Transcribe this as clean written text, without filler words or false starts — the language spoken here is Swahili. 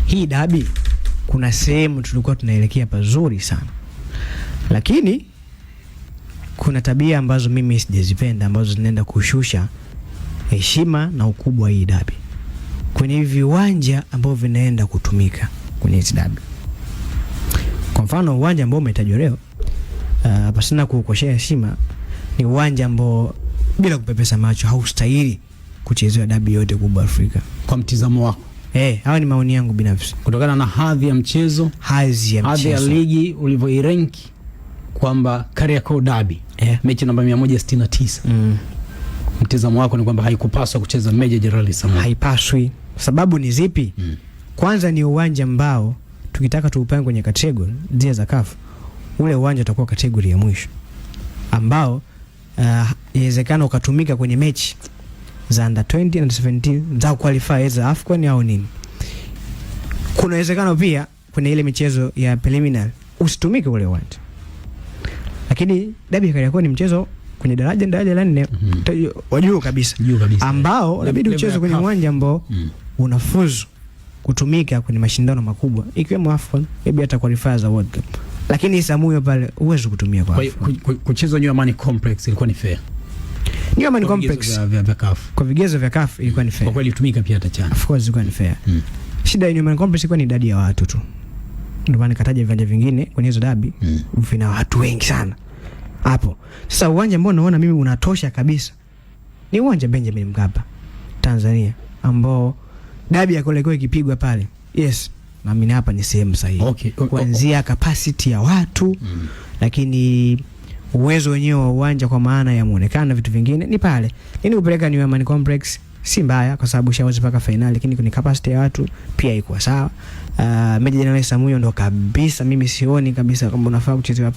hii dabi kuna sehemu tulikuwa tunaelekea pazuri sana, lakini kuna tabia ambazo mimi sijazipenda ambazo zinaenda kushusha heshima na ukubwa wa hii dabi kwenye viwanja ambao vinaenda kutumika kwenye hizi dabi. Kwa mfano uwanja ambao umetajwa leo, pasina kukoshea heshima, ni uwanja ambao bila kupepesa macho haustahili kuchezewa dabi yote kubwa Afrika. Kwa mtizamo wako? Hawa ni maoni yangu binafsi. Kutokana na hadhi ya mchezo, hadhi ya ligi ulivyoiranki kwamba Kariakoo Derby, mechi namba 169. Mtizamo wako ni kwamba haikupaswa kucheza Meja Jenerali Samuel? Haipaswi. Sababu ni zipi? Kwanza ni uwanja ambao tukitaka tuupange kwenye category zile za CAF, ule uwanja utakuwa category ya mwisho ambao inawezekana ukatumika kwenye mechi za under 20 na 17 za qualify za AFCON au nini. Kuna uwezekano pia kwenye ile michezo ya preliminary usitumike ule uwanja. Lakini dabi ya Kariakoo ni mchezo kwenye daraja la 4, wajua kabisa ambao inabidi ucheze kwenye uwanja ambao unafuzu kutumika kwenye mashindano makubwa ikiwemo AFCON, maybe hata qualifier za World Cup. Lakini Samuyo pale uwezo kutumia kwa kucheza New Amani Complex ilikuwa ni fair. New Amani Complex kwa vigezo vya CAF ilikuwa ni fair. Kwa kweli ilitumika pia hata chana. Of course ilikuwa ni fair. Shida ya New Amani Complex ilikuwa ni idadi ya watu tu. Ndio maana kataja viwanja vingine kwenye hizo dabi vina watu wengi sana. Hapo. Sasa uwanja ambao naona mimi unatosha kabisa ni uwanja Benjamin Mkapa, Tanzania, ambao dabi ya Kariakoo ikipigwa pale. Yes, naamini hapa ni sehemu sahihi. Kuanzia capacity ya watu, lakini uwezo wenyewe wa uwanja kwa maana ya muonekano na vitu vingine ni pale. Nini kupeleka New Amani Complex si mbaya kwa sababu shaweza paka finali, lakini kwenye capacity ya watu pia iko sawa. Meja Jenerali Samuyo ndo kabisa mimi sioni kabisa kama unafaa kuchezewa pale.